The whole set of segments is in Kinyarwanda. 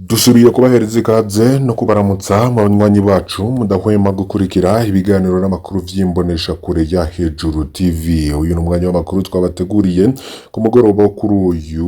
Dusubiye kubahereza ikaze no kubaramutsa mu banywanyi bacu mudahwema gukurikira ibiganiro n'amakuru vy'imbonesha kure ya Hejuru TV. Uyu ni umwanya w'amakuru twabateguriye ku mugoroba wo kuri uyu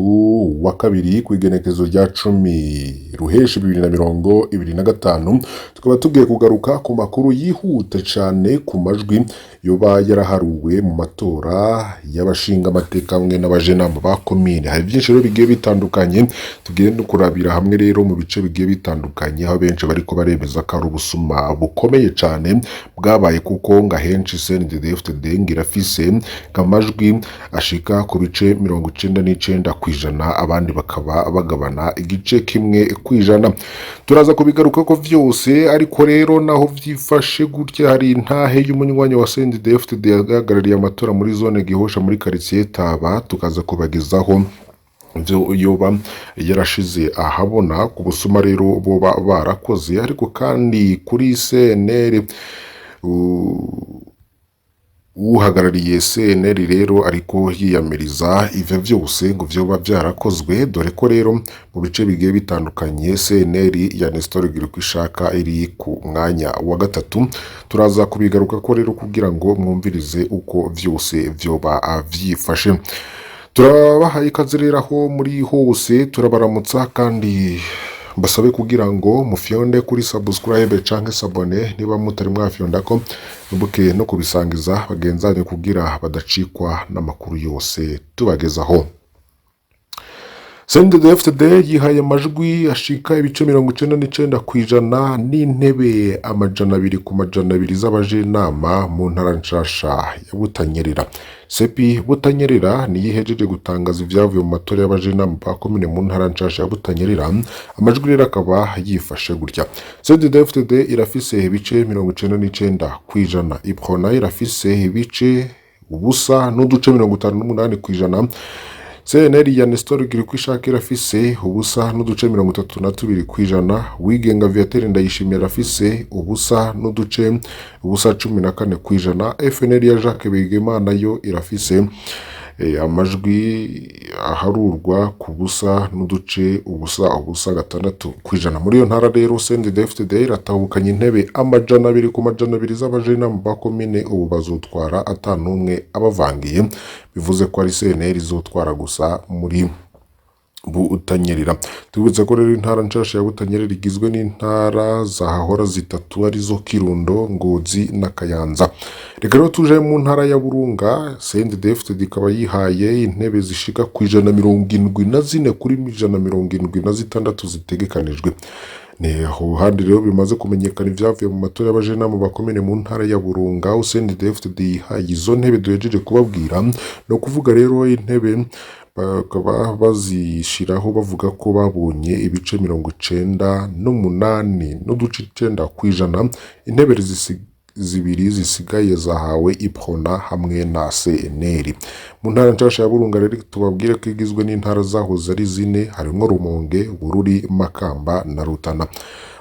wa kabiri ku igenekezo rya 10 ruheshi 2025. Tukaba tugiye kugaruka ku makuru yihute cane ku majwi yoba yaraharuwe mu matora y'abashinga amateka hamwe n'abajenama ba komine. Hari byinshi rero bigiye bitandukanye tugiye no kurabira hamwe rero mu bice bigiye bitandukanye, aho benshi bariko baremeza ko ari ubusuma bukomeye cyane bwabaye, kuko nga henshi Cnddfdd ngirafise kamajwi ashika ku bice 99%, abandi bakaba bagabana igice kimwe kwijana. Turaza kubigaruka ko vyose, ariko rero naho vyifashe gutya hari intahe y'umunywanyi wa Cnddfdd yahagarariye amatora muri zone Gihosha muri quartier Taba, tukaza kubagezaho ivyo yoba yarashize ahabona ku busuma rero boba barakoze. Ariko kandi kuri CNL uhagarariye CNL rero ariko yiyamiriza ivyo vyose ngo vyoba vyarakozwe, dore ko rero mu bice bigiye bitandukanye CNL ya Nestor Girukwishaka iri ku mwanya wa gatatu. Turaza kubigaruka ko rero kugira ngo mwumvirize uko vyose vyoba vyifashe. Turabahaye ikaze rero aho muri hose, turabaramutsa kandi basabe kugira ngo mufyonde kuri subscribe canke sabone niba mutari mwafyonda ko, mubuke no kubisangiza bagenzanye kugira badacikwa n'amakuru yose tubagezaho. Cnddfdd yihaye amajwi ashika ibice 99% n'intebe 200 z'abajenama mu ntara nshasha ya Butanyerera. Sepi Butanyerera niyihejeje gutangaza ivyavuye mu matora y'abajenama ba komine mu ntara nshasha ya Butanyerera. Amajwi rero akaba yifashe gutya: Cnddfdd irafise ibice 99%, Iprona irafise ibice ubusa n'uduce 58%, CNL ya Nestor Girukwishaka irafise ubusa n'uduce 32%, Wigenga Viateur Ndayishimiye irafise ubusa n'uduce ubusa 14%, FNL ya Jacques Bigema nayo irafise amajwi aharurwa ku busa n'uduce ubusa 6%. Muri iyo ntara rero Cnddfdd iratahukanye intebe 200 z'abajenama ba komine, ubu bazotwara atanumwe abavangiye, bivuze ko ari CNL izotwara gusa muri Butanyerera. Tubutse ko rero intara nshasha ya Butanyerera igizwe n'intara zahahora zitatu arizo Kirundo, Ngozi na Kayanza. Reka rero tuje mu ntara ya Burunga. Cnddfdd ikaba yihaye intebe zishika ku 174 kuri 176 zitegekanijwe. Neho handi rero bimaze kumenyekana ivyavuye mu matora y'abajenama ba komine mu ntara ya Burunga, aho Cnddfdd yihaye izo ntebe duhejeje kubabwira. No kuvuga rero intebe bakaba bazishiraho bavuga ko babonye ibice 98 n'uduce 9%. Intebe zibiri zisigaye zahawe Iprona hamwe na CNL. Mu ntara nshasha ya Burunga rero tubabwire ko igizwe n'intara zahoze ari zine, harimo Rumonge, Bururi, Makamba na Rutana.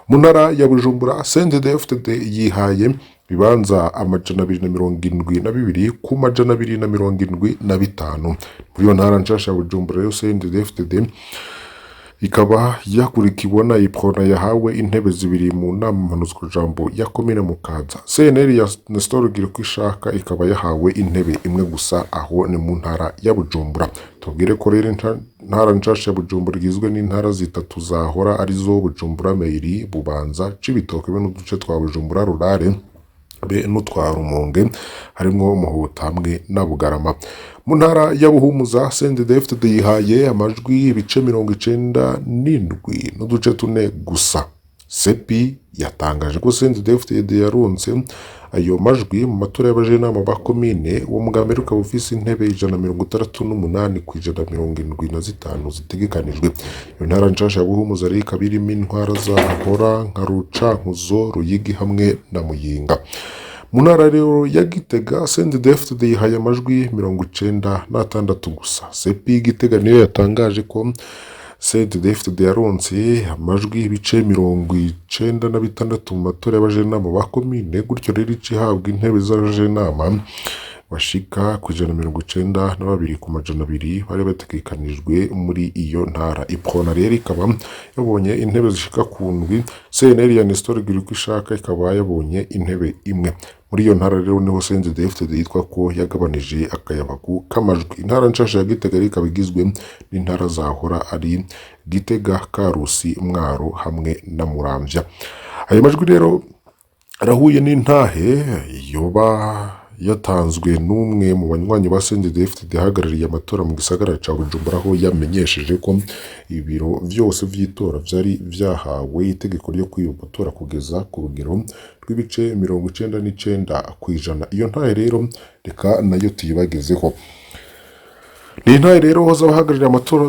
Mu ntara ya Bujumbura Cnddfdd yihaye bibanza 272 ku 275. Muri iyo ntara nshasha ya Bujumbura rero Cnddfdd ikaba yakurikiwe na Iprona yahawe intebe zibiri mu nama mpanuzwa jambo ya komine Mukaza. CNL ya Nestor Girukwishaka ikaba yahawe intebe imwe gusa, aho ni mu ntara ya Bujumbura. Tubwire ko rero ntara nshasha ya Bujumbura igizwe n'intara zitatu zahora arizo Bujumbura Meiri, Bubanza, Cibitoke be n'uduce twa Bujumbura Rurare be n'utwa Rumonge harimo Muhuta hamwe na Bugarama. Mu ntara ya Buhumuza Cnddfdd yihaye amajwi ibice 97 n'uduce 4 gusa. Sepi yatangaje ko Cnddfdd yaronse ayo majwi mu matora y'abajenama ba komine. Uwo mugambi ukaba ufise intebe 168 ku 175 zitegekanijwe. Iyo ntara nshasha ya Buhumuza rero ikaba irimo intwara zahora nka Rucankuzo, Ruyigi hamwe na Muyinga. Mu ntara rero ya Gitega Cnddfdd yihaye amajwi 96 gusa. Sepi Gitega niyo yatangaje ko Cnddfdd yaronse amajwi ibice 96 mu matora y'abajenama ba komine, gutyo rero ihabwa intebe z'abajenama bashika ku 192 ku majana 200 bari bategekanijwe muri iyo ntara. Iprona rero ikaba yabonye intebe zishika ku ndwi, CNL ya Nestor Girukwishaka ikaba yabonye intebe imwe. Muri iyo ntara rero niho Cnddfdd yitwa ko yagabanije akayabagu k'amajwi. Intara nshasha ya Gitega ikaba igizwe n'intara zahora ari Gitega, Karusi, Mwaro hamwe na Muramvya. Ayo majwi rero arahuye n'intahe yoba yatanzwe n'umwe mu banywanyi ba Cnddfdd hagarariye amatora mu gisagara ca Bujumbura, aho yamenyesheje ko ibiro vyose vy'itora vyari vyahawe itegeko ryo kwiba amatora kugeza ku rugero rw'ibice 99%. Iyo ntahe rero reka nayo tuyibagezeho. Ni intahe rero z'abahagarariye amatora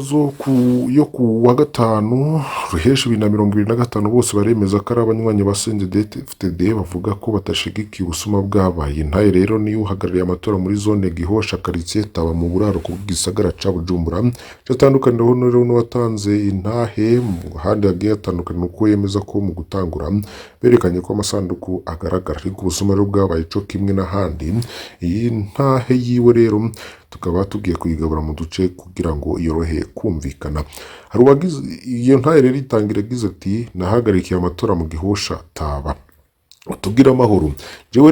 yo ku wa gatanu ruheshi 2025 bose baremeza ko ari abanywanyi ba Cnddfdd bavuga ko batashigikiye ubusuma bwabaye. Intahe rero niyo uhagarariye amatora muri zone Gihosha quartier Taba mu buraro ku gisagara ca Bujumbura. Cyatandukaniyeho rero n'uwatanze intahe mu handi hagiye hatandukanye uko yemeza ko mu gutangura berekanye ko amasanduku agaragara, ariko ubusuma rero bwabaye co kimwe n'ahandi. Iyi ntahe yiwe rero tukaba tugiye kuyigabura mu duce kugira ngo yorohe kumvikana. Hari uwagize iyo ntahe rero itangira agize ati nahagarikiye amatora mu Gihosha Taba tugira amahoro. Jewe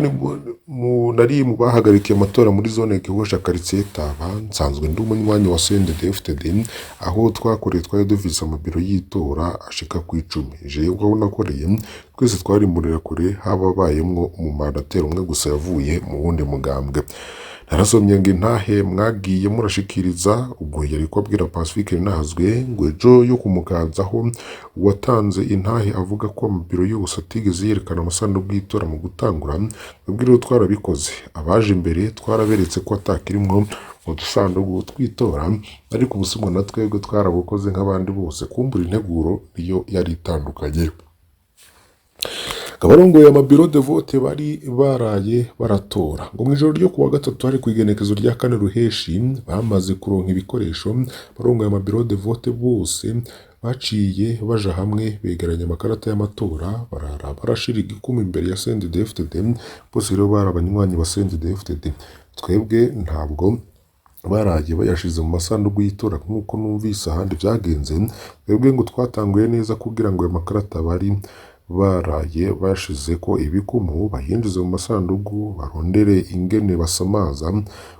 nari mu bahagarikiye amatora muri zone Gihosha quartier Taba, nsanzwe ndi umunywanyi wa Cnddfdd, aho twakoreye twari dufise amabiro y'itora ashika ku 10. Jewe ubwo nakoreye twese twari murira kure, hababayemwo umumandateri umwe gusa yavuye mu wundi mugambwe. Narasomye ngo intahe mwagiye murashikiriza, ubwo yari kubwira Pacifique nahazwe ngo ejo yo kumuganzaho watanze intahe avuga ko amabiro yose atigeze yerekana amasanduku y'itora mu gutangura. Babwira twarabikoze, abaje imbere twaraberetse ko atakirimwo mu dusanduku twitora, ariko ubusumwa na twebwe twarabukoze nk'abandi bose. Kumbura integuro niyo yari itandukanye. Kabarongo ya mabiro de vote bari baraye baratora ngo mwijoro ryo kuwa gatatu hari kwigenekezo rya 4 ruheshi bamaze kuronka ibikoresho. Barongo ya mabiro de vote bose baciye baja hamwe begeranya amakarata y'amatora, barara barashira igikumi imbere ya Cnddfdd. Bose rero bari abanywanyi ba Cnddfdd. Twebwe ntabwo baraje bayashize mu masanduku y'itora nk'uko numvise ahandi byagenze. Twebwe ngo twatanguye neza kugira ngo ayo makarata bari baraye bashize ko ibikumu bahinjize mu masanduku barondere ingene basamaza.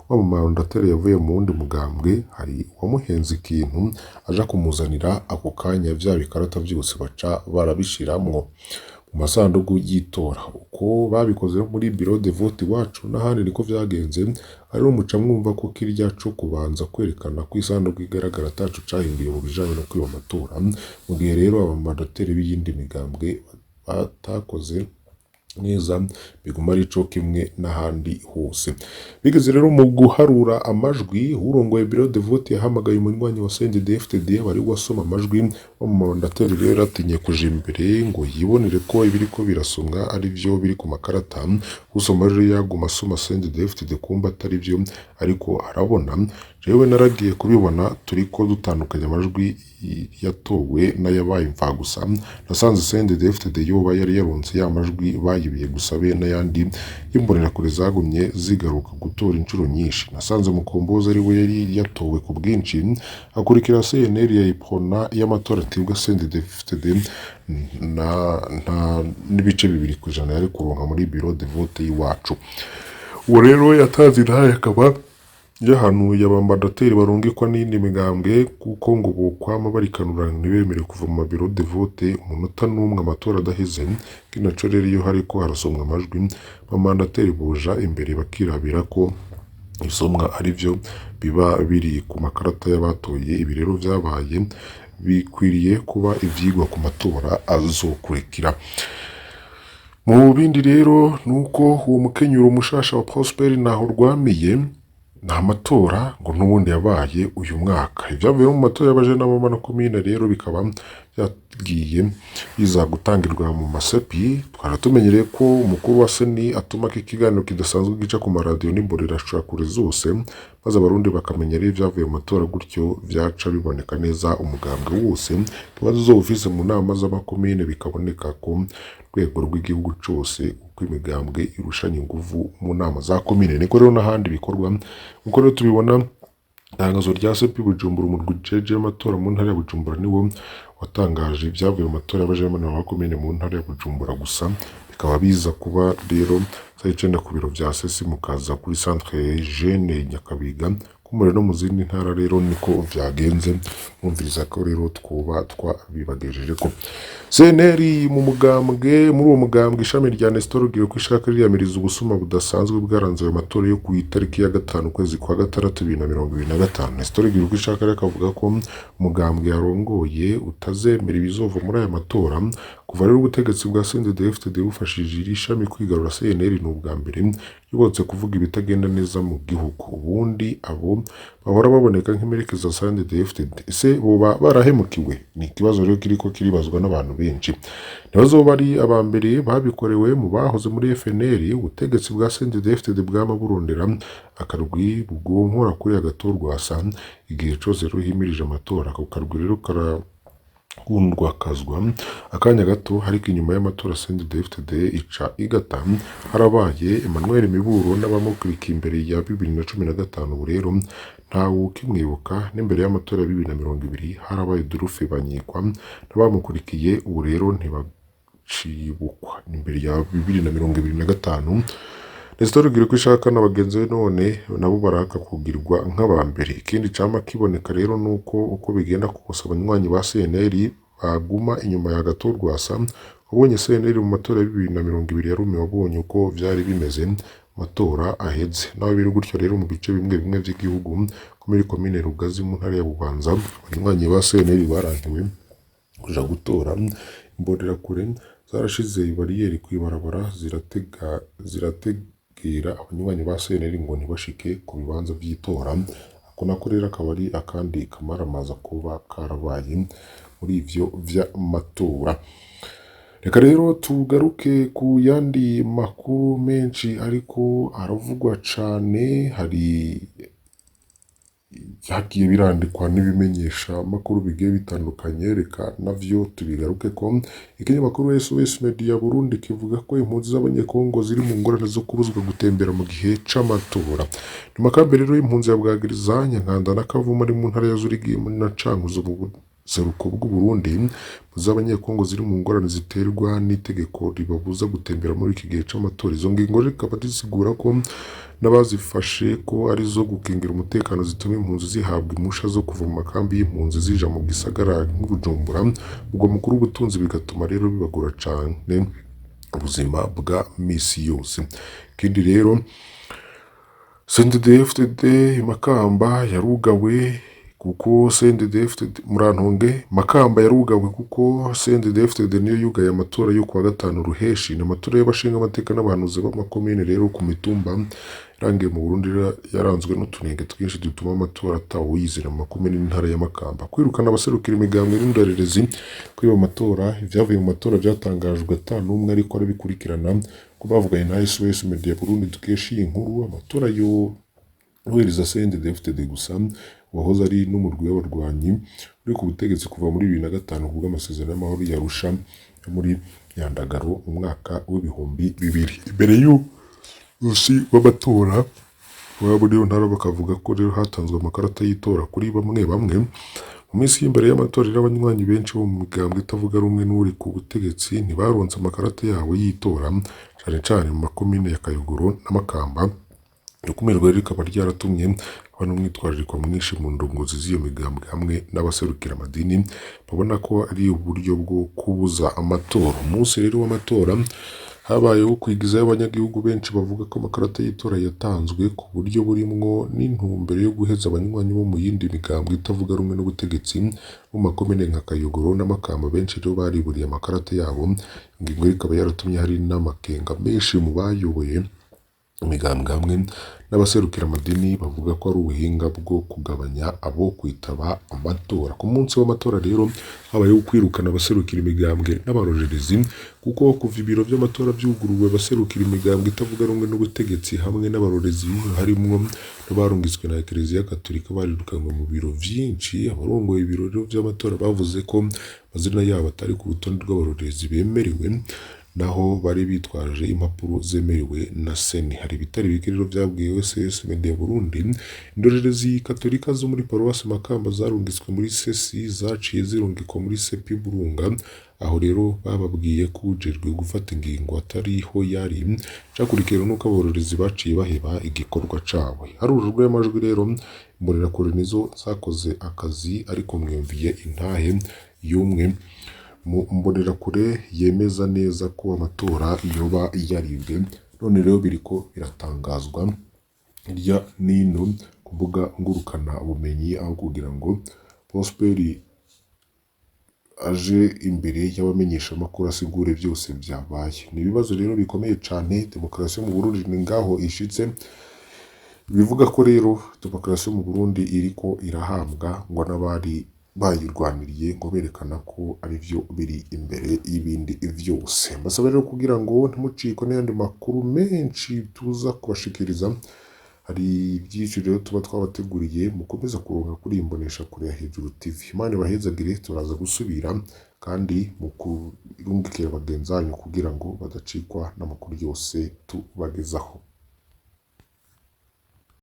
Wa mumandateri yavuye mu wundi mugambwe hari wamuhenze ikintu aja kumuzanira ako kanya vya bikarata byose baca barabishiramwo mu masanduku y'itora. Uko babikoze muri bureau de vote wacu n'ahandi niko vyagenze. Ari umuca mwumva ko kirya cyo kubanza kwerekana ko isanduku igaragara atacu cahinduye mu bijanye no kwiba amatora, mu gihe rero abamandateri b'iyindi migambwe batakoze neza biguma ari co kimwe n'ahandi hose. Bigeze rero mu guharura amajwi, urongoye bureau de vote yahamagaye umunywanyi wa Cnddfdd bari wasoma amajwi. Umumandateri rero atinye kuja imbere ngo yibonere ko ibiriko birasomwa ari byo biri ku makarata. Usoma rero yaguma asoma Cnddfdd kumba atari byo, ariko arabona. Jewe naragiye kubibona turiko dutandukanya amajwi yatowe n'ayabaye imfa gusa. Nasanze Cnddfdd yoba yari yaronse ya majwi bayibiye gusa be n'ayandi y'imbonera kure zagumye zigaruka gutora inshuro nyinshi. Nasanze Mukombozi ari we yari yatowe ku bwinshi, akurikira CNL ya Iprona y'amatora atibwa Cnddfdd na n'ibice 2% yari kuronka muri bureau de vote y'iwacu. Uwo rero yatanze intahe akaba yahanuye abamandateri barungikwa n'indi migambwe kuko ngo bokwama barikanura ntibemere kuva mu mabiro de vote umunota n'umwe amatora adaheze. Kinaco rero iyo hariko harasomwa amajwi abamandateri boja imbere bakirabira ko isomwa ari byo biba biri ku makarata y'abatoye. Ibi rero vyabaye bikwiriye kuba ivyigwa ku matora azokurikira. Mu bindi rero nuko uwo mukenyuro mushasha wa Prosper naho rwamiye nta matora ngo n'ubundi yabaye uyu mwaka. Ibyavuye mu matora y'abajenama na komine rero bikaba yagiye iza gutangirwa mu masepi. Twaratumenyereye ko umukuru wa seni atuma ko ikiganiro kidasanzwe gica ku maradiyo n'imbonerashakure zose, maze abarundi bakamenya rero ibyavuye mu matora, gutyo byaca biboneka neza umugambwe wose, ikibazo zo ufise mu nama z'amakomine bikaboneka ko rwego rw'igihugu cyose uko imigambwe irushanya inguvu mu nama za komine. Niko rero n'ahandi bikorwa, nkuko rero tubibona itangazo rya sepi Bujumbura, umurwi ujejwe amatora mu ntara ya Bujumbura niwo watangaje ibyavuye mu matora y'abajenama b'amakomine mu ntara ya Bujumbura. Gusa bikaba biza kuba rero saa 9 ku biro vya sesi mukaza kuri centre jeune Nyakabiga kumure no mu zindi ntara. Rero niko vyagenze, mwumviriza ko rero twabibagejeje ko CNL mu mugambwe, muri uwo mugambwe ishami rya Nestor Girukwishaka riyamiriza ubusuma budasanzwe bwaranze ayo matora yo ku itariki ya 5 ukwezi kwa 6 2025. Nestor Girukwishaka akavuga ko umugambwe yarongoye utazemera ibizova muri aya matora. Kuva rero ubutegetsi bwa Cnddfdd bufashije iri shami kwigarura CNL n'ubwa mbere yubotse kuvuga ibitagenda neza mu gihugu. Ubundi abo bahora baboneka nk'imperekeza za Cnddfdd ese boba barahemukiwe? Ni ikibazo rero kiriko kiribazwa n'abantu benshi. Ntibazoba ari abambere babikorewe mu bahoze muri FNL. Ubutegetsi bwa Cnddfdd bw'amaburondera akarwi Iguhumura kuri agatorwasa igihe cyose ruhimirije amatora. Ako karwi rero kundwakazwa akanya gato, ariko inyuma y'amatora Cnddfdd ica igata. Harabaye Emmanuel Miburo n'abamukurikiye imbere ya 2015. Ubu rero ntawe ukimwibuka, n'imbere y'amatora ya 2020 harabaye Durufe Banyikwa n'abamukurikiye. Ubu rero ntibacibukwa n'imbere ya 2025. Nestor Girukwishaka n'abagenzi be none nabo baraka kugirwa nk'abambere. Ikindi cama kiboneka rero nuko uko bigenda kose abanywanyi ba CNL baguma inyuma ya gatorwasa. Ubonye CNL mu matora ya 2020 yarume wabonye uko vyari bimeze matora aheze. Nawe biri gutyo rero mu bice bimwe bimwe by'igihugu muri komine Rugazi mu ntara ya Bubanza, abanywanyi ba CNL barangiwe kuja gutora. Imbonera kure zarashize ibariyeri kwibarabara zirategera abanywanyi ba CNL ngo ntibashike ku bibanza by'itora. Ako nako rero akaba ari akandi kamaramaza kuba karabaye muri ivyo vy'amatora. Reka rero tugaruke ku yandi makuru menshi ariko aravugwa cane. Hari hagiye birandikwa n'ibimenyesha makuru bigiye bitandukanye, reka navyo tubigaruke ko. Ikinyamakuru SOS Media Burundi kivuga ko impunzi z'abanyekongo ziri mu ngorane zo kubuzwa gutembera mu gihe c'amatora. Nyuma kambe rero impunzi ya Bwagiriza, Nyankanda na Kavumu ari mu ntara ya Zurigi na Cankuzo mu seruko bw'u Burundi, z'abanyekongo ziri mu ngorane ziterwa n'itegeko ribabuza gutembera muri iki gihe c'amatora. Izo ngingo rikaba zisigura ko n'abazifashe ko ari zo gukingira umutekano zituma impunzi zihabwa impusha zo kuva mu makambi y'impunzi zija mu gisagara nk'Ubujumbura, ubwo mukuru w'ubutunzi, bigatuma rero bibagora cane ubuzima bwa misi yose. Ikindi rero Cnddfdd Makamba yarugawe kuko Cnddfdd Murantonge Makamba yarugawe kuko Cnddfdd niyo yugaye amatora yo kuwa 5 Ruheshi. N'amatora y'abashinga amateka n'abahanuzi b'amakomine rero ku mitumba yarangiye mu Burundi yaranzwe n'utunenge twinshi dutuma amatora atawuyizira mu makomine n'intara ya Makamba. Kwirukana abaserukira imigambwe n'indorerezi kwiba amatora. Ivyavuye mu matora byatangajwe n'umwe ariko arabikurikirana ko bavuganye na SOS Media Burundi dukesha iyi nkuru. Amatora yo wiriza Cnddfdd gusa wahoze ari n'umurwi w'abarwanyi uri ku butegetsi kuva muri 2005 kubwo amasezerano y'amahoro yarusha yo muri Yandagaro mu mwaka w'2000. Imbere y'usi w'amatora muri iyo ntara bakavuga ko rero hatanzwe amakarata y'itora kuri bamwe mu minsi y'imbere y'amatora. Abanywanyi benshi bo mu migambwe itavuga rumwe n'uri ku butegetsi ntibaronse amakarata yawe y'itora, cyane cyane mu makomine ya Kayogoro na Makamba. Ikumirwa rikaba ryaratumye abantu mwitwarirwa mwinshi mu ndongozi z'iyo migambwe hamwe n'abaserukira amadini babona ko ari uburyo bwo kubuza amatora. Umunsi rero w'amatora habayeho kwigizayo abanyagihugu benshi bavuga ko amakarata y'itora yatanzwe ku buryo burimwo n'intumbero yo guheza abanywanyi bo mu yindi migambwe itavuga rumwe n'ubutegetsi mu makomine nka Kayogoro na Makamba. Benshi rero bariburiye amakarata yabo. Ingingo ikaba yaratumye hari n'amakenga menshi mu bayoboye imigambwe hamwe n'abaserukira amadini bavuga ko ari ubuhinga bwo kugabanya abo kwitaba amatora. Ku munsi w'amatora rero habayeho kwirukana abaserukira imigambwe n'abarorerezi kuko kuva ibiro by'amatora byuguruwe abaserukira imigambwe itavuga rumwe n'ubutegetsi hamwe n'abarorerezi harimwo n'abarungitswe na Eklezia Gatolika barirukanwe mu biro vyinshi. Abarongoye ibiro by'amatora bavuze ko amazina yabo atari ku rutonde rw'abarorerezi bemerewe naho bari bitwaje impapuro zemerewe na seni. Hari ibitari bike rero byabwiwe CNDD ya Burundi. Indorerezi Katolika zo muri Paruwasi Makamba zarungitswe muri sesi zaciye zirungikwa muri sepi Burunga, aho rero bababwiye ko ujejwe gufata ingingo atariho yari. Cakurikiye nuko abarorerezi baciye baheba igikorwa cabo. Harujwe amajwi rero imbonerakure nizo zakoze akazi, ariko mwumviye intahe y'umwe mu mbonerakure yemeza neza ko amatora yoba yaribwe. None rero biriko biratangazwa hirya nino ku mbuga ngurukana ubumenyi, aho kugira ngo Prosperi aje imbere y'abamenyesha amakuru asigure byose byabaye. Ni ibibazo rero bikomeye cyane. Demokarasi yo mu Burundi ni ngaho ishitse. Bivuga ko rero demokarasi yo mu Burundi iriko irahambwa ngo n'abari bayirwaniriye ngo berekana ko ari byo biri imbere y'ibindi vyose. Mbasaba rero kugira ngo ntimucikwe n'ayandi makuru menshi tuza kubashikiriza. Hari byinshi rero tuba twabateguriye, mukomeza kuronka kuri imbonesha kure ya Hejuru TV. Imana ibahezagire, turaza gusubira kandi mu kurungikira bagenzi banyu kugira ngo badacikwa n'amakuru yose tubagezaho.